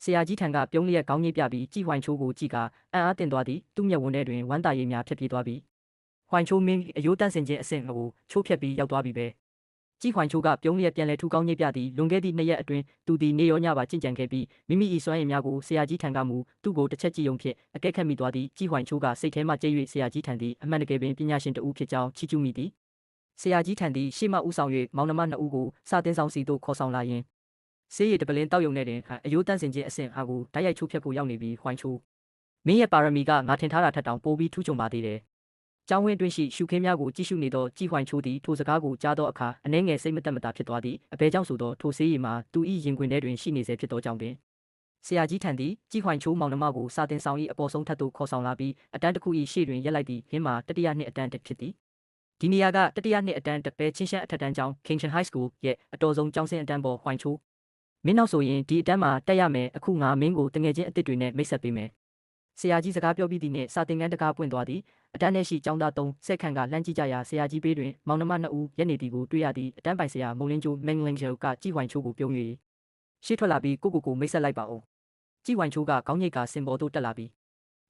ဆရာကြီးထံကပြုံးလျက်ခေါင်းညိတ်ပြပြီးကြည်ဝိုင်ချိုးကိုကြည့်ကအံ့အားသင့်သွားသည်သူ့မျက်ဝန်းထဲတွင်ဝမ်းသာရိပ်များဖြစ်ပြေးသွားပြီဝိုင်ချိုးမင်းအယိုးတန့်စင်ခြင်းအဆင့်ကိုချိုးဖြတ်ပြီးရောက်သွားပြီပဲကြည်ဝိုင်ချိုးကပြုံးလျက်ပြန်လဲထူကောင်းညိတ်ပြသည်လွန်ခဲ့သည့်2ရက်အတွင်းသူသည်နေရောညပါကြင်ကြံခဲ့ပြီးမိမိ၏စွမ်းရည်များကိုဆရာကြီးထံကမူသူ့ကိုတစ်ချက်ကြည့်ုံဖြင့်အကဲခတ်မိသွားသည်ကြည်ဝိုင်ချိုးကစိတ်ထဲမှကြိတ်၍ဆရာကြီးထံသည်အမှန်တကယ်ပင်ပညာရှင်တဦးဖြစ်ကြောင်းချီးကျူးမိသည်ဆရာကြီးထံသည်ရှေ့မှဦးဆောင်၍မောင်နှမ2ဦးကိုစာသင်ဆောင်စီသို့ခေါ်ဆောင်လာရင်ဆေးရည်တပလင်းတောက်ယုံနဲ့တွင်အယိုးတန့်စင်ခြင်းအဆင့်အားကိုတိုက်ရိုက်ချိုးဖြတ်ဖို့ရောက်နေပြီးဝိုင်ချိုးမင်းရဲ့ပါရမီကငါထင်ထားတာထက်တောင်ပိုပြီးထူးချွန်ပါသေးတယ်။ကျောင်းဝင်းတွင်ရှိရှုခင်းများကိုကြည့်ရှုနေသောကြည်ဝိုင်ချိုးသည်ထိုစကားကိုကြားသောအခါအနှဲငယ်စိတ်မသက်မသာဖြစ်သွားသည်။အဘယ်ကြောင့်ဆိုသောထိုဆေးရည်မှာသူ၏ရင်ခွင်ထဲတွင်ရှိနေစေဖြစ်သောကြောင့်ပင်ဆရာကြီးထံသည်ကြည်ဝိုင်ချိုးမောင်နှမကိုစာသင်ဆောင်၏အပေါ်ဆုံးထပ်သို့ခေါ်ဆောင်လာပြီးအတန်းတစ်ခု၏ရှေ့တွင်ရက်လိုက်သည့်ခင်းမှာတတိယနှစ်အတန်းတစ်ဖြစ်သည်။ဒီနေရာကတတိယနှစ်အတန်းတစ်ပဲချင်းရှမ်းအထက်တန်းကျောင်း Kingston High School ရဲ့အတော်ဆုံးကျောင်းဆင်းအတန်းပေါ်ဝိုင်ချိုးမင်းနောက်ဆိုရင်ဒီအတန်းမှာတက်ရမယ်အခုငါမင်းကိုတငယ်ချင်းအစ်စ်တွေနဲ့မိတ်ဆက်ပေးမယ်ဆရာကြီးစကားပြောပြီးသည့်နှင့်စာသင်ခန်းတကားပွင့်သွားသည်အတန်းထဲရှိကျောင်းသား3 ဆက်ခန့်ကလှမ်းကြည့်ကြရာဆရာကြီးဘေးတွင်မောင်နှမ2ဦးရက်နေသည်ကိုတွေ့ရသည်အတန်းပိုင်ဆရာမုံလင်းကျိုးမင်းလင်းကျိုးကကြည်ဝိုင်ချိုးကိုပြုံး၍ရှေ့ထွက်လာပြီးကိုမိတ်ဆက်လိုက်ပါဦးကြည်ဝိုင်ချိုးကခေါင်းညိတ်ကစင်ပေါ်သို့တက်လာပြီ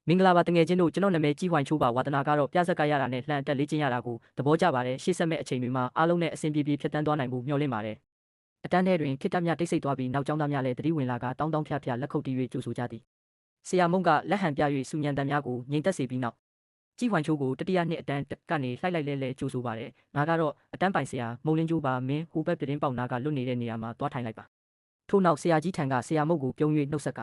းမင်္ဂလာပါတငယ်ချင်းတို့ကျွန်တော်နာမည်ကြည်ဝိုင်ချိုးပါဝါသနာကတော့ပြဆက်ကရတာနဲ့လှမ်းတက်လေ့ကျင့်ရတာကိုသဘောကျပါတယ်ရှေ့ဆက်မဲ့အချိန်တွေမှာအားလုံးနဲ့အဆင်ပြေဖြတ်တန်းသွားနိုင်ဖို့မျှော်လင့်ပါတယ်အတန်းထဲတွင်ခေတ္တများတိတ်ဆိတ်သွားပြီးနောက်ကျောင်းသားများလည်းတတိဝင်လာကတောင်းဖျားလက်ခုပ်တီး၍ကြိုဆိုကြသည်ဆရာမုံကလက်ဟန်ပြ၍စူညံတန်များကိုငြိမ်သက်စေပြီးနောက်ကြည်ဝိုင်ချိုးကိုတတိယနှစ်အတန်းကနေလှိုက်လိုက်လဲကြိုဆိုပါတယ်ငါကတော့အတန်းပိုင်ဆရာမုံလင်းကျိုးပါမင်းဟိုဘက်ပြတင်းပေါက်နာကလွတ်နေတဲ့နေရာမှာသွားထိုင်လိုက်ပါထို့နောက်ဆရာကြီးထံကဆရာမုံကိုပြုံး၍နှုတ်ဆက်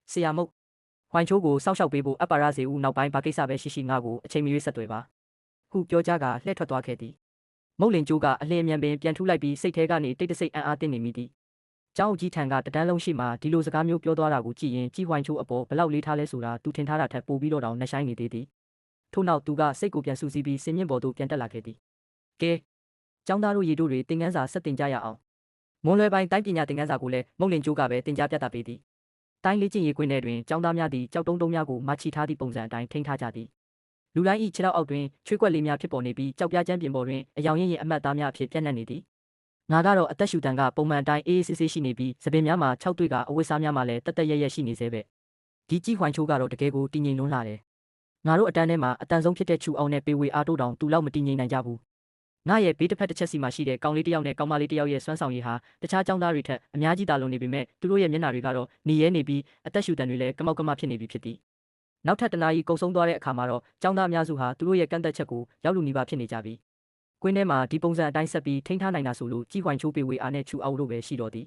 ကဆရာမုံဝိုင်ချိုးကိုစောင့်ရှောက်ပေးဖို့အပ်ပါရစေဦးနောက်ပိုင်းဘာကိစ္စပဲရှိငါကိုအချိန်မရွေးဆက်သွယ်ပါဟုပြောကြကလှည့်ထွက်သွားခဲ့သည်မုံလင်ကျိုးကအလင်းအမြန်ပင်ပြန်ထူးလိုက်ပြီးစိတ်ထဲကနေတိတ်တဆိတ်အံ့အားသင့်နေမိသည်ကျောင်းအကြီးထံကတတန်းလုံးရှိမှဒီလိုစကားမျိုးပြောသွားတာကိုကြည့်ရင်ကြည်ဝိုင်ချိုးအပေါ်ဘလောက်လေးထားလဲဆိုတာသူထင်ထားတာထက်ပိုပြီးတော့တောင်နှဆိုင်နေသေးသည်ထို့နောက်သူကစိတ်ကိုပြန်ဆူဆီးပြီးစင်မြင့်ပေါ်သို့ပြန်တက်လာခဲ့သည်ကဲကျောင်းသားတို့ရေတို့တွေသင်ခန်းစာဆက်တင်ကြရအောင်မွန်လွယ်ပိုင်းတိုင်းပညာသင်ခန်းစာကိုလည်းမုံလင်ကျိုးကပဲတင်ကြားပြသပေးသည်တိုင်းလေ့ကျင့်ရေးကွင်းထဲတွင်ကျောင်းသားများသည်ကြောက်တုံးများကိုမချီထားသည့်ပုံစံအတိုင်းထိန်းထားကြသည်လူတိုင်း၏ခြေထောက်အောက်တွင်ချွေးကွက်လေးများဖြစ်ပေါ်နေပြီးကြောက်ပြားကျန်းပြင်ပေါ်တွင်အယောင်ရင်းရင်အမတ်သားများအဖြစ်ပြန့်နှံ့နေသည်ငါကတော့အသက်ရှူတန်ကပုံမှန်အတိုင်းအေးအေးဆေးဆေးရှိနေပြီးသပင်များမှာ6တွေ့ကအဝတ်စားများမှာလည်းတက်ရက်ရှိနေသေးပဲဒီကြည်ဝိုင်ချိုးကတော့တကယ်ကိုတည်ငြိမ်လွန်းလာတယ်ငါတို့အတန်းထဲမှာအတန်ဆုံးဖြစ်တဲ့ချူအောင်နဲ့ပေဝေအားတို့တောင်သူလောက်မတည်ငြိမ်နိုင်ကြဘူးငါရဲ့ဘေးတစ်ဖက်တစ်ချက်စီမှာရှိတဲ့ကောင်လေးတစ်ယောက်နဲ့ကောင်မလေးတစ်ယောက်ရဲ့စွမ်းဆောင်ရည်ဟာတခြားကျောင်းသားတွေထက်အများကြီးသာလွန်နေပေမဲ့သူတို့ရဲ့မျက်နှာတွေကတော့နေရဲနေပြီးအသက်ရှူတန်တွေလည်းကမောက်ကမဖြစ်နေပြီဖြစ်သည်နောက်ထပ်တနားကြီးကုံဆုံးသွားတဲ့အခါမှာတော့ကျောင်းသားအများစုဟာသူတို့ရဲ့ကန့်သက်ချက်ကိုရောက်လူနေပါဖြစ်နေကြပြီကွင်းထဲမှာဒီပုံစံအတိုင်းဆက်ပြီးထိန်းထားနိုင်တာဆိုလို့ကြည်ဝိုင်ချိုးပေဝေအားနဲ့ချူအောင်တို့ပဲရှိတော့သည်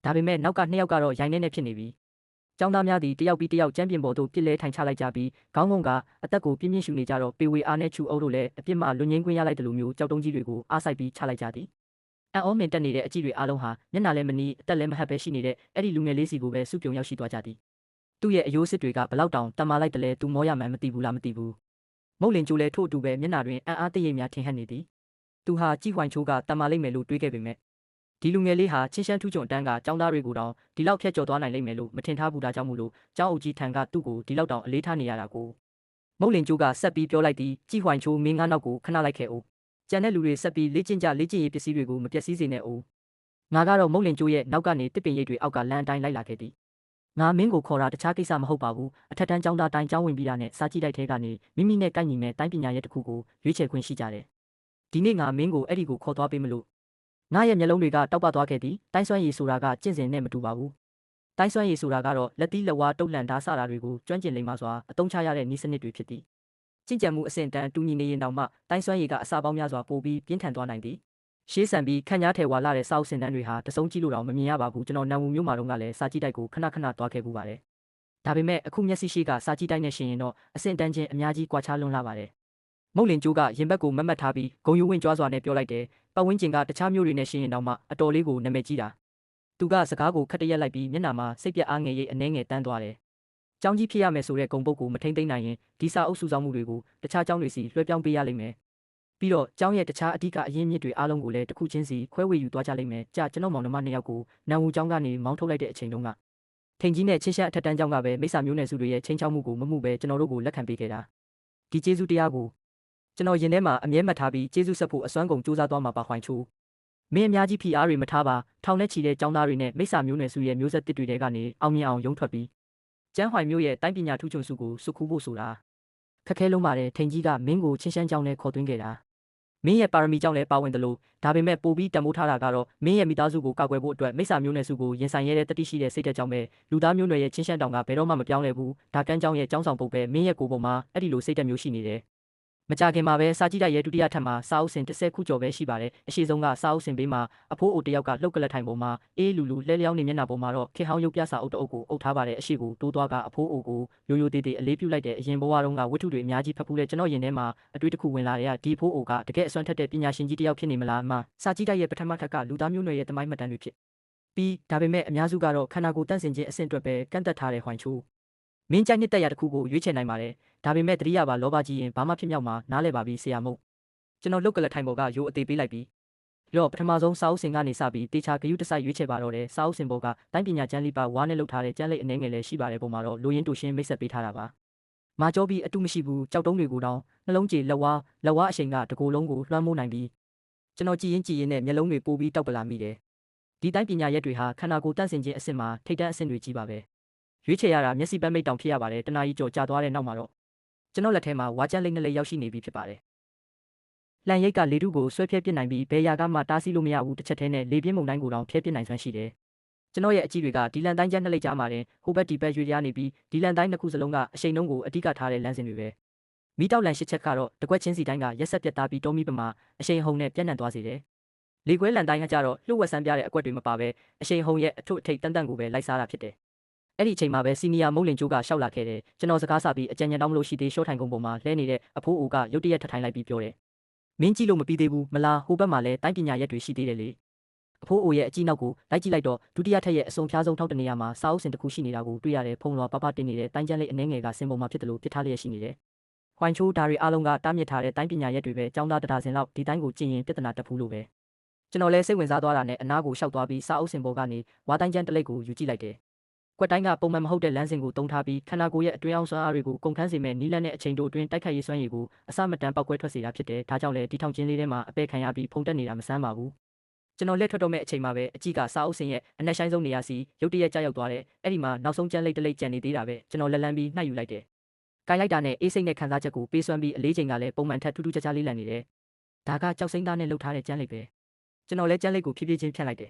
ဒါပေမဲ့နောက်က2ယောက်ကတော့ရိုင်းနေဖြစ်နေပြီကျောင်းသားများသည်တယောက်ပြီးတယောက်ကျမ်းပြင်ပေါ်သို့ပြစ်လဲထိုင်ချလိုက်ကြပြီးခေါင်းငုံကအသက်ကိုပြင်းပြင်းရှူနေကြတော့ပေဝေအားနဲ့ချူအောင်တို့လည်းအပြစ်မှလွန်ငင်းခွင့်ရလိုက်တယ်လို့မျိုးကြောက်တုံးကြီးတွေကိုအားဆိုင်ပြီးချလိုက်ကြသည်အံ့ဩမင်တက်နေတဲ့အကြည့်တွေအားလုံးဟာမျက်နှာလည်းမနီးအသက်လည်းမဟပ်ပဲရှိနေတဲ့အဲ့ဒီလူငယ်လေးစီကိုပဲစုပြုံရောက်ရှိသွားကြသည်သူ့ရဲ့အယိုးစစ်တွေကဘလောက်တောင်တမာလိုက်တယ်လဲသူမောရမှန်းမသိဘူးလားမသိဘူးမုတ်လင်ကျိုးလဲထို့အတူပဲမျက်နှာတွင်အံ့အားတရိပ်များထင်ဟပ်နေသည်သူဟာကြည်ဝိုင်ချိုးကတမာလိုက်မယ်လို့တွေးခဲ့ပေမဲ့ဒီလူငယ်လေးဟာချင်းရှမ်းထူးချွန်တန်းကကျောင်းသားတွေကိုတောင်ဒီလောက်ဖြတ်ကျော်သွားနိုင်လိမ့်မယ်လို့မထင်ထားဘူးဒါကြောင့်မို့လို့ကျောင်းအုပ်ကြီးထံကသူ့ကိုဒီလောက်တောင်အလေးထားနေရတာကိုမုတ်လင်ကျိုးကဆက်ပြီးပြောလိုက်သည်ကြည်ဝိုင်ချိုးမင်းငါးနောက်ကိုခဏလိုက်ခဲ့အောင်ကျန်တဲ့လူတွေဆက်ပြီးလေ့ကျင့်ရေးပစ္စည်းတွေကိုမပျက်စီးစေနဲ့အောင်ငါကတော့မုတ်လင်ကျိုးရဲ့နောက်ကနေတစ်ပင်ရိပ်တွေအောက်ကလမ်းအတိုင်းလိုက်လာခဲ့သည်ငါမင်းကိုခေါ်တာတခြားကိစ္စမဟုတ်ပါဘူးအထက်တန်းကျောင်းသားတိုင်းကျောင်းဝင်ပြီးတာနဲ့စာကြည့်တိုက်ထဲကနေမိမိနဲ့ကိုက်ညီမဲ့တိုင်းပညာရဲ့တစ်ခုကိုရွေးချယ်ခွင့်ရှိကြတယ်ဒီနေ့ငါမင်းကိုအဲ့ဒီကိုခေါ်သွားပေးမလို့ငါရဲ့မျက်လုံးတွေကတောက်ပသွားခဲ့သည်တိုင်းစွမ်းရည်ဆိုတာကကျင့်စဉ်နဲ့မတူပါဘူးတိုင်းစွမ်းရည်ဆိုတာကတော့လက်သီးလက်ဝါးတုတ်လန့်ဓာတ်စတာတွေကိုကျွမ်းကျင်လိမ္မာစွာအသုံးချရတဲ့နည်းစနစ်တွေဖြစ်သည်ကျင့်ကြံမှုအဆင့်တန်းတူညီနေရင်တောင်မှတိုင်းစွမ်းရည်ကအစာပေါင်းများစွာပိုပြီးပြင်းထန်သွားနိုင်သည်ရှေးဆန်ပြီးခန့်ညားထဲဝါလာတဲ့စာအုပ်စင်တန်းတွေဟာတစုံကြည့်လို့တော့မမြင်ရပါဘူးကျွန်တော်နံဝူမျိုးမှာတော့ကလည်းစာကြည့်တိုက်ကိုခဏသွားခဲ့ပူပါတယ်ဒါပေမဲ့အခုမျက်စိရှိကစာကြည့်တိုက်နဲ့ရှင်ရင်တော့အဆင့်တန်းချင်းအများကြီးကွာခြားလွန်းလာပါတယ်မုတ်လင်ကျိုးကရင်ဘက်ကိုမတ်ထားပြီးဂုံယူဝင်ကြွားစွာနဲ့ပြောလိုက်တယ်ပတ်ဝန်းကျင်ကတခြားမျိုးတွေနဲ့ရှင်ရင်တောင်မှအတော်လေးကိုနာမည်ကြီးတာသူကစကားကိုခက်တရက်လိုက်ပြီးမျက်နှာမှာစိတ်ပြအားငယ်ရိပ်အနှဲငယ်တန်းသွားတယ်ကျောင်းကြီးဖြစ်ရမယ်ဆိုတဲ့ဂုံပုတ်ကိုမထိမ့်သိမ့်နိုင်ရင်ဒီစာအုပ်စုဆောင်မှုတွေကိုတခြားကျောင်းတွေစီလွှဲပြောင်းပေးရလိမ့်မယ်ပြီးတော့ကျောင်းရဲ့တခြားအဓိကအရင်းမြစ်တွေအားလုံးကိုလည်းတစ်ခုချင်းစီခွဲဝေယူသွားကြလိမ့်မယ်ကြာကျွန်တော်မောင်နှမ2ယောက်ကိုနံဝူကျောင်းကနေမောင်းထုတ်လိုက်တဲ့အချိန်တုန်းကထိန်ကြီးနဲ့ချင်းရှမ်းအထက်တန်းကျောင်းကပဲမိစ္ဆာမျိုးနယ်စုတွေရဲ့ချင်းချောက်မှုကိုမမှုပဲကျွန်တော်တို့ကိုလက်ခံပေးခဲ့တာဒီကျေးဇူးတရားကိုကျွန်တော်ရင်ထဲမှာအမြဲမှတ်ထားပြီးကျေးဇူးဆက်ဖို့အစွမ်းကုန်စူးစမ်းသွားမှာပါဝိုင်ချိုး မင်းအများကြီးဖိအားတွေမထားပါထောင်နဲ့ချီတဲ့ကျောင်းသားတွေနဲ့မိစ္ဆာမျိုးနွယ်စုရဲ့မျိုးဆက်တစ်တွေကနေအောင်မြင်အောင်ရုံးထွက်ပြီးကျန်းဟွိုင်မျိုးရဲ့တိုင်းပညာထူးချွန်စုကိုစုခူးဖို့ဆိုတာခက်ခဲလုံးပါတယ်ထိန်ကြီးကမင်းကိုချင်းရှမ်းကျောင်းနဲ့ခေါ်သွင်းခဲ့တာမင်းရဲ့ပါရမီကြောင့်လည်းပါဝင်တယ်လို့ဒါပေမဲ့ပိုပြီးတံမိုးထားတာကတော့မင်းရဲ့မိသားစုကိုကာကွယ်ဖို့အတွက်မိစ္ဆာမျိုးနွယ်စုကိုရင်ဆိုင်ရတဲ့တတိရှိတဲ့စိတ်သက်ကြောင့်ပဲလူသားမျိုးနွယ်ရဲ့ချင်းရှမ်းတောင်ကဘယ်တော့မှမပြောင်းလဲဘူးဒါကန်းကျောင်းရဲ့ကျောင်းဆောင်ပုတ်ပဲမင်းရဲ့ကိုယ်ပေါ်မှာအဲ့ဒီလိုစိတ်သက်မျိုးရှိနေတယ်မကြခင်မှာပဲစာကြည့်တိုက်ရဲ့ဒုတိယထပ်မှာစာအုပ်စင်30ခုကျော်ပဲရှိပါတယ်အရှိဆုံးကစာအုပ်စင်ဘေးမှာအဖိုးအိုတယောက်ကလှုပ်ကလတ်ထိုင်ပေါ်မှာအေးလူလူလဲလျောင်းနေမျက်နှာပေါ်မှာတော့ခေဟောင်းရုပ်ပြစာအုပ်တအုပ်ကိုအုပ်ထားပါတယ်အရှိကိုတိုးသွားကအဖိုးအိုကိုရိုးရိုးသေးသေးအလေးပြုလိုက်တဲ့အရင်ဘဝတုန်းကဝတ္ထုတွေအများကြီးဖတ်ဖူးတဲ့ကျွန်တော်ရင်ထဲမှာအတွေ့တစ်ခုဝင်လာတဲ့ဒီဖိုးအိုကတကယ်အစွမ်းထက်တဲ့ပညာရှင်ကြီးတစ်ယောက်ဖြစ်နေမလားမှစာကြည့်တိုက်ရဲ့ပထမထပ်ကလူသားမျိုးနွယ်ရဲ့တမိုင်းမှတ်တမ်းတွေဖြစ်ပြီးဒါပေမဲ့အများစုကတော့ခန္ဓာကိုယ်တန့်စင်ခြင်းအဆင့်အတွက်ပဲကန့်သက်ထားတဲ့ဟွိုင်ချိုးမင်းကြိုက်နှစ်သက်ရာတစ်ခုကိုရွေးချယ်နိုင်ပါတယ်ဒါပေမဲ့တတိယပါလောဘကြီးရင်ဘာမှဖြစ်မြောက်မှာနားလဲပါပြီဆရာမုတ်ကျွန်တော်လုတ်ကလထိုင်ပေါ်ကရိုးအသေးပေးလိုက်ပြီးတော့ပထမဆုံးစာအုပ်စင်ကနေစပြီးတေချာဂယုတစိုက်ရွေးချယ်ပါတော့တယ်စာအုပ်စင်ပေါ်ကတိုင်းပညာကျန်းလိပါဝါနဲ့လှုပ်ထားတဲ့ကျန်းလိပ်အနေငယ်လည်းရှိပါတယ်ပုံမှာတော့လိုရင်းတူရှင်းမိတ်ဆက်ပေးထားတာပါမာကျော်ပြီးအတုမရှိဘူးကြောက်တုံးတွေကိုတောင်းနှလုံးကြေလက်ဝါအရှိန်ကတကိုယ်လုံးကိုလွှမ်းမိုးနိုင်ပြီးကျွန်တော်ကြည်ရင်နဲ့မျက်လုံးတွေပိုပြီးတောက်ပလာမိတယ်ဒီတိုင်းပညာရက်တွေဟာခန္ဓာကိုယ်တန့်စင်ခြင်းအဆင့်မှာထိတ်တန့်အဆင့်တွေကြီးပါပဲရွေးချယ်ရတာမျက်စိပန်းမိတ်တောင်ဖြစ်ရပါတယ်တနာကြီးကြော်ကြာသွားတဲ့နောက်မှာတော့ကျွန်တော်လက်ထဲမှာဝါကျန်းလိပ်နှစ်လိပ်ရောက်ရှိနေပြီဖြစ်ပါတယ်လန်ရိတ်ကလေထုကိုဆွဲဖြဲပစ်နိုင်ပြီးဘယ်ရာကမှတားဆီးလို့မရဘူးတစ်ချက်တည်းနဲ့လေပြင်းမုန်တိုင်းကိုတောင်ဖျက်ပစ်နိုင်စွမ်းရှိတယ်ကျွန်တော်ရဲ့အကြည့်တွေကဒီလန်တိုင်းကျန်းနှစ်လိပ်ကြားမှာတင်ဟိုဘက်ဒီဘက်ရွေ့ရနေပြီးဒီလန်တိုင်းနှစ်ခုစလုံးကအရှိန်နှုန်းကိုအဓိကထားတဲ့လမ်းစဉ်တွေပဲမီးတောက်လန်ရှစ်ချက်ကတော့တကွက်ချင်းစီတိုင်းကရက်ဆက်ပြတ်သားပြီးတောမီပမာအရှိန်ဟုန်နဲ့ပြန့်နှံ့သွားစေတယ်လေခွဲလန်တိုင်းကကြတော့လှုပ်ဝက်ဆန်းပြတဲ့အကွက်တွေမပါပဲအရှိန်ဟုန်ရဲ့အထွတ်အထိပ်တန်တန်ကိုပဲလိုက်စားတာဖြစ်တယ်အဲ့ဒီအချိန်မှာပဲစီနီယာမုတ်လင်ကျိုးကရှောက်လာခဲ့တယ်ကျွန်တော်စကားစပြီးအကြံဉာဏ်တောင်းမလို့ရှိသေးရှော့ထိုင်ကုန်ပေါ်မှာလဲနေတဲ့အဖိုးအိုကရုတ်တရက်ထထိုင်လိုက်ပြီးပြောတယ်မင်းကြည့်လို့မပြီးသေးဘူးမလားဟိုဘက်မှာလည်းတိုင်းပညာရက်တွေရှိသေးတယ်လေအဖိုးအိုရဲ့အကြည့်နောက်ကိုလိုက်ကြည့်လိုက်တော့ဒုတိယထက်ရဲ့အစုံဖြားဆုံးထောက်တနေရာမှာစာအုပ်စင်တစ်ခုရှိနေတာကိုတွေ့ရတယ်ဖုံလွှာပပတင်နေတဲ့တိုင်းကျန်းလေးအနှဲငယ်ကစင်ပေါ်မှာဖြစ်တယ်လို့ပြစ်ထားလျက်ရှိနေတယ်ဟွိုင်ချိုးဓာရီအားလုံးကတားမြစ်ထားတဲ့တိုင်းပညာရက်တွေပဲចောင်းသားတဒါစင်လောက်ဒီတိုင်းကိုကျင့်ရင်ပြဿနာတက်ဘူးလို့ပဲကျွန်တော်လည်းစိတ်ဝင်စားသွားတာနဲ့အနားကိုရှောက်သွားပြီးစာအုပ်စင်ပေါ်ကနေဝါတိုင်းကျန်းတလိပ်ကိုယူကြည့်လိုက်တယ်ကွက်တိုင်းကပုံမှန်မဟုတ်တဲ့လမ်းစဉ်ကိုတုံးထားပြီးခန္ဓာကိုယ်ရဲ့အတွင်းအောင်စွမ်းအားတွေကိုကုန်ခန်းစေမဲ့နီးလန်းတဲ့အချိန်တို့အတွင်းတိုက်ခိုက်ရေးစွမ်းရည်ကိုအစမတန်ပောက်ကွဲထွက်စေတာဖြစ်တယ်။ဒါကြောင့်လည်းဒီထောင်ကျင်းလေးထဲမှာအပဲခံရပြီးဖုန်တက်နေတာမဆန်းပါဘူး။ကျွန်တော်လက်ထွက်တော့မဲ့အချိန်မှာပဲအကြည့်ကစာအုပ်စင်ရဲ့အနက်ဆိုင်ဆုံးနေရာစီရုတ်တရက်ကြောက်ရောက်သွားတယ်။အဲ့ဒီမှာနောက်ဆုံးကျန်းလိပ်တလိပ်ကျန်နေသေးတာပဲကျွန်တော်လက်လန်းပြီးနှိုက်ယူလိုက်တယ်။ကိုင်လိုက်တာနဲ့အေးစိတ်နဲ့ခံစားချက်ကိုပေးစွမ်းပြီးအလေးချိန်ကလည်းပုံမှန်ထက်ထူးထူးခြားခြားလေးလန်နေတယ်။ဒါကကြောက်စိမ့်သားနဲ့လှုပ်ထားတဲ့ကျန်းလိပ်ပဲ။ကျွန်တော်လည်းကျန်းလိပ်ကိုဖြည်းဖြည်းချင်းဖြတ်လိုက်တယ်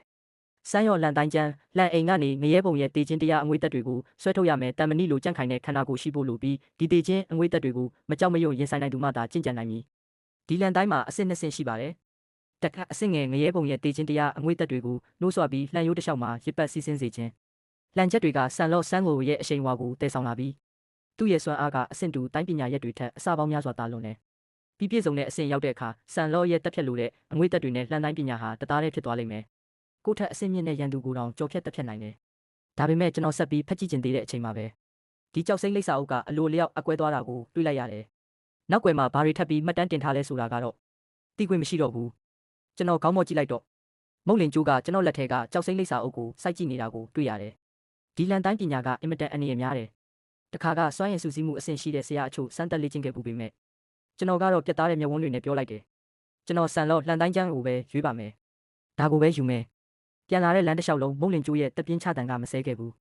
စမ်းရော်လန်တိုင်းကျန်းလန်အိမ်ကနေငရဲပုံရဲ့တေချင်းတရားအငွေသက်တွေကိုဆွဲထုတ်ရမယ်တန်မဏိလိုကြန့်ခိုင်တဲ့ခန္ဓာကိုယ်ရှိဖို့လိုပြီးဒီတေချင်းအငွေသက်တွေကိုမကြောက်မရွံ့ရင်ဆိုင်နိုင်သူမှသာကျင့်ကြံနိုင်မည်ဒီလန်တိုင်းမှာအဆင့်နှစ်ဆင့်ရှိပါတယ်တခါအဆင့်ငယ်ငရဲပုံရဲ့တေချင်းတရားအငွေသက်တွေကိုနှိုးဆွပြီးလှန်ရိုးတစ်လျှောက်မှာရစ်ပတ်စီးဆင်းစေခြင်းလှန်ချက်တွေကဆန်လော့ဆန်းကိုရဲ့အရှိန်ဝါကိုတည်ဆောင်လာပြီးသူ့ရဲ့စွမ်းအားကအဆင့်တူတိုင်းပညာရက်တွေထက်အစပေါင်းများစွာတာလွန်တယ်ပြီးပြည့်စုံတဲ့အဆင့်ရောက်တဲ့အခါဆန်လော့ရဲ့တက်ဖြတ်လိုတဲ့အငွေသက်တွေနဲ့လှန်တိုင်းပညာဟာတသားတည်းဖြစ်သွားလိမ့်မယ်ကိုထက်အဆင့်မြင့်တဲ့ရန်သူကိုတောင်ကြော်ဖြတ်တက်ဖြတ်နိုင်တယ်။ဒါပေမဲ့ကျွန်တော်ဆက်ပြီးဖက်ကြည့်ကျင်သေးတဲ့အချိန်မှာပဲဒီကြောက်စိမ့်လိပ်စာအုပ်ကအလိုလျောက်အကွဲသွားတာကိုတွေ့လိုက်ရတယ်။နောက်ွယ်မှာဘာတွေထပ်ပြီးမှတ်တမ်းတင်ထားလဲဆိုတာကတော့သိခွင့်မရှိတော့ဘူး။ကျွန်တော်ခေါင်းမော့ကြည့်လိုက်တော့မုတ်လင်ကျိုးကကျွန်တော်လက်ထဲကကြောက်စိမ့်လိပ်စာအုပ်ကိုစိုက်ကြည့်နေတာကိုတွေ့ရတယ်။ဒီလန်တိုင်းပညာကအင်မတန်အနေရများတယ်။တခါကစွမ်းရည်စုစည်းမှုအဆင့်ရှိတဲ့ဆရာအချို့စမ်းသက်လေ့ကျင့်ခဲ့ပူပေမဲ့ကျွန်တော်ကတော့ပြတ်သားတဲ့မျက်ဝန်းတွေနဲ့ပြောလိုက်တယ်။ကျွန်တော်ဆန်လော့လှန်တိုင်းကျန်းကိုပဲရွေးပါမယ်။ဒါကိုပဲယူမယ်။ပြန်လာတဲ့လမ်းတစ်လျှောက်လုံးမုံလင်ကျိုးရဲ့တပြင်းချတန်ကမဆဲခဲ့ဘူး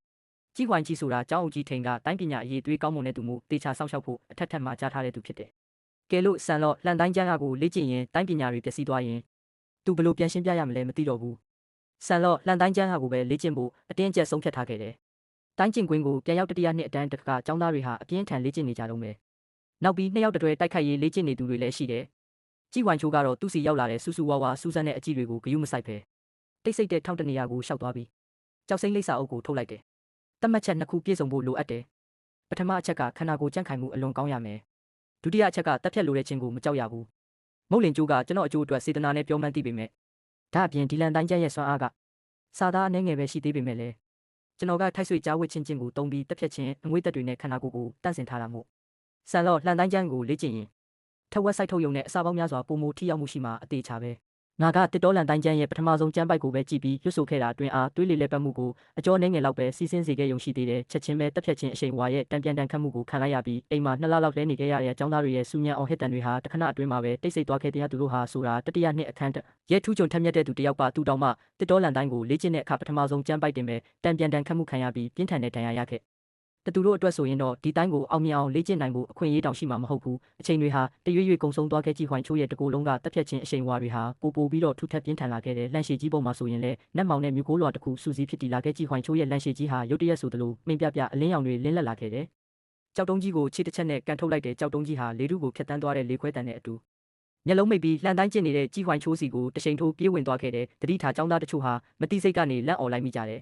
ကြီးဝိုင်ကြီးဆိုတာကျောင်းအုပ်ကြီးထိန်ကတိုင်းပညာအရေးသွေးကောင်းမွန်တဲ့သူမို့တေချာစောင့်ရှောက်ဖို့အထက်ထက်မှကြားထားတဲ့သူဖြစ်တယ်ကဲလို့ဆန်လော့လှန်တိုင်းကျန်းကိုလေ့ကျင့်ရင်တိုင်းပညာတွေပျက်စီးသွားရင်သူဘလို့ပြန်ရှင်းပြရမလဲမသိတော့ဘူးဆန်လော့လှန်တိုင်းကျန်းကိုပဲလေ့ကျင့်ဖို့အတင်းကျပ်ဆုံးဖြတ်ထားခဲ့တယ်တိုင်းကျင့်ကွင်းကိုပြန်ရောက်တတိယနှစ်အတန်းတကကျောင်းသားတွေဟာအပြင်းထန်လေ့ကျင့်နေကြတော့မယ်နောက်ပြီးနှစ်ယောက်တတွဲတိုက်ခိုက်ရေးလေ့ကျင့်နေသူတွေလည်းရှိတယ်ကြီးဝိုင်ချိုးကတော့သူ့စီရောက်လာတဲ့စူးစူးဝါးဝါစူးစမ်းတဲ့အကြည့်တွေကိုဂယုမဆိုင်ဖဲတိတ်ဆိတ်တဲ့ထောင်တနေရာကိုရှောက်သွားပြီးကြောက်စိမ့်လိပ်စာအုပ်ကိုထုတ်လိုက်တယ်တတ်မှတ်ချက်နှစ်ခုပြည့်စုံဖို့လိုအပ်တယ်ပထမအချက်ကခန္ဓာကိုယ်ကြန့်ခိုင်မှုအလွန်ကောင်းရမယ်ဒုတိယအချက်ကတက်ဖြတ်လိုတဲ့ခြင်းကိုမကြောက်ရဘူးမုတ်လင်ကျိုးကကျွန်တော်အကျိုးအတွက်စေတနာနဲ့ပြောမှန်းသိပေမဲ့ဒါအပြင်ဒီလန်တိုင်းကျန်းရဲ့စွမ်းအားကစာသားအနေငယ်ပဲရှိသေးပေမဲ့လည်းကျွန်တော်ကထိုက်ဆွေကြားဝစ်ချင်းချင်းကိုတုံးပြီးတက်ဖြတ်ခြင်းအငွေ့သက်တွေနဲ့ခန္ဓာကိုယ်ကိုတန့်စင်ထားတာမို့ဆန်လော့လှန်တိုင်းကျန်းကိုလေ့ကျင့်ရင်ထက်ဝက်ဆိုင်ထုတ်ယုံနဲ့အစာပေါင်းများစွာပုံမူထိရောက်မှုရှိမှာအသေးချာပဲ ငါကတစ်တော်လန်တိုင်းကျန်းရဲ့ပထမဆုံးကျမ်းပိုက်ကိုပဲကြည့်ပြီးရွတ်ဆိုခဲ့တာအတွင်းအားတွေးလေလဲပတ်မှုကိုအကျော်နှင်းငယ်လောက်ပဲစီးဆင်းစေခဲ့ရုံရှိသေးတယ်ချက်ချင်းပဲတက်ဖြတ်ခြင်းအရှိန်ဝါရဲ့တံပြန်တန်ခတ်မှုကိုခံလိုက်ရပြီးအိမ်မှာ2 လလောက်လဲနေခဲ့ရတဲ့အကြောင်းသားတွေရဲ့စူညံအောင်ဟစ်တန်တွေဟာတခဏအတွင်းမှာပဲတိတ်ဆိတ်သွားခဲ့တဲ့သူတို့ဟာဆိုတာတတိယနှစ်အခန်းရဲ့ထူးချွန်ထက်မြက်တဲ့သူတယောက်ပါသူတောင်မှတစ်တော်လန်တိုင်းကိုလေ့ကျင့်တဲ့အခါပထမဆုံးကျမ်းပိုက်တင်ပဲတံပြန်တန်ခတ်မှုခံရပြီးပြင်းထန်တဲ့ဒဏ်ရာရခဲ့သူတို့အတွက်ဆိုရင်တော့ဒီတိုင်းကိုအောင်မြင်အောင်လေ့ကျင့်နိုင်ဖို့အခွင့်အရေးတောင်ရှိမှာမဟုတ်ဘူးအချိန်တွေဟာတရွေ့ရွေ့ကုံဆုံးသွားခဲ့ကြည့်ခွိုင်ချိုးရဲ့တကူလုံးကတက်ဖြတ်ခြင်းအရှိန်ဝါတွေဟာပိုပြီးတော့ထူထပ်ပြင်းထန်လာခဲ့တဲ့လန့်ရှည်ကြီးပုံမှာဆိုရင်လည်းနတ်မောင်နဲ့မြူကိုးလွာတစ်ခုစူးစီးဖြစ်တည်လာခဲ့ကြည့်ခွိုင်ချိုးရဲ့လန့်ရှည်ကြီးဟာရုတ်တရက်ဆိုသလိုမင်းပြအလင်းရောင်တွေလင်းလက်လာခဲ့တယ်ကြောက်တုံးကြီးကိုခြေတစ်ချက်နဲ့ကန်ထုတ်လိုက်တဲ့ကြောက်တုံးကြီးဟာလေထုကိုဖျက်ဆီးသွားတဲ့လေခွဲတန်တဲ့အတူမျက်လုံးမိတ်ပြီးလှန်တိုင်းကျင်နေတဲ့ကြီးခွိုင်ချိုးစီကိုတရှိန်ထိုးပြေးဝင်သွားခဲ့တဲ့တတိထားចောင်းသားတချို့ဟာမတိစိတ်ကနေလန့်អော်လိုက်မိကြတယ်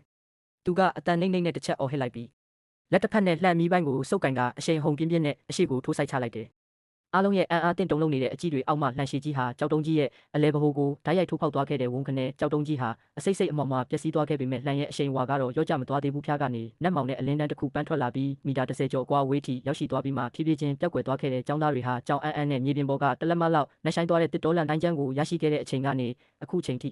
သူကအတန်နှိမ့်နှိမ့်နဲ့တစ်ချက်អော်ဟစ်လိုက်ပြီးလက်တစ်ဖက်နဲ့လှမ်းမီးပိုင်းကိုစုပ်ကင်ကအရှိန်ဟုန်ပြင်းပြင်းနဲ့အရှိကိုထိုးဆိုင်ချလိုက်တယ်အားလုံးရဲ့အံ့အားတင့်တုံလုံးနေတဲ့အကြည့်တွေအောက်မှလှန်ရှည်ကြီးဟာကြောက်တုံးကြီးရဲ့အလဲဘဟုကိုဓာတ်ရိုက်ထိုးဖောက်သွားခဲ့တဲ့ဝုန်းခနဲ့ကြောက်တုံးကြီးဟာအစိတ်အမော်မှာပျက်စီးသွားခဲ့ပေမဲ့လှန်ရဲ့အရှိန်ဝါကတော့ရော့ကျမသွားသေးဘူးဖျားကနေနတ်မောင်နဲ့အလင်းတန်းတစ်ခုပန်းထွက်လာပြီးမီတာ30ကျော်အကွာဝေးထိရောက်ရှိသွားပြီးမှဖြည်းဖြည်းချင်းပျောက်ကွယ်သွားခဲ့တဲ့ចောင်းသားတွေဟာကြောင်အန်းနဲ့မြေပြင်ပေါ်ကတလက်မလောက်နှဆိုင်သွားတဲ့တစ်တော်လန်တိုင်းကျန်းကိုရရှိခဲ့တဲ့အချိန်ကနေအခုချိန်ထိ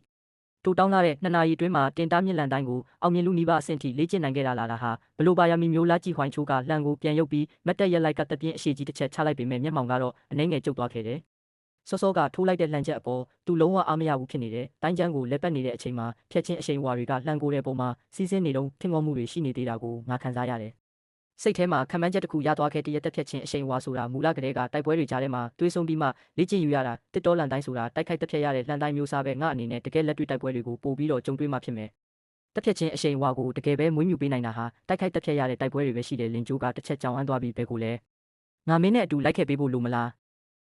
တိုတောင်းလာတဲ့2 နာရီအတွင်းမှာတင်တားမြင့်လန်တိုင်းကိုအောင်မြင်လူနီးပါးအဆင့်ထိလေ့ကျင့်နိုင်ခဲ့တာလားဟာဘလိုပါရမီမျိုးလားကြည့်ခွိုင်ချိုးကလှန်ကိုပြန်ရုပ်ပြီးမတ်တက်ရက်လိုက်ကတပြင်းအရှိကြီးတစ်ချက်ချလိုက်ပေမဲ့မျက်မှောင်ကတော့အနှဲငယ်ကျုပ်သွားခဲ့တယ်စောစောကထိုးလိုက်တဲ့လှန်ချက်အပေါ်သူလုံးဝအားမရဘူးဖြစ်နေတယ်။တိုင်းကျန်းကိုလက်ပတ်နေတဲ့အချိန်မှာဖြတ်ချင်းအရှိန်ဝါတွေကလှန်ကိုတဲ့ပုံမှာစီးဆင်းနေတော့ထင်ငေါမှုတွေရှိနေသေးတာကိုငါခံစားရတယ်။စိတ်ထဲမှာခံမှန်းချက်တစ်ခုရသွားခဲ့တရတက်ဖြတ်ချင်းအရှိန်ဝါဆိုတာမူလကတည်းကတိုက်ပွဲတွေကြားထဲမှာတွေးဆုံးပြီးမှလေ့ကျင့်ယူရတာတစ်တော်လန်တိုင်းဆိုတာတိုက်ခိုက်တက်ဖြတ်ရတဲ့လှန်တိုင်းမျိုးစားပဲငါအနေနဲ့တကယ်လက်တွေ့တိုက်ပွဲတွေကိုပို့ပြီးတော့ကြုံတွေ့မှဖြစ်မယ်။တက်ဖြတ်ချင်းအရှိန်ဝါကိုတကယ်ပဲမွေးမြူပေးနိုင်တာဟာတိုက်ခိုက်တက်ဖြတ်ရတဲ့တိုက်ပွဲတွေပဲရှိတယ်လင်ကျိုးကတစ်ချက်ကြောင်အန်းသွားပြီးဘဲကိုလဲငါမင်းနဲ့အတူလိုက်ခဲ့ပေးဖို့လိုမလား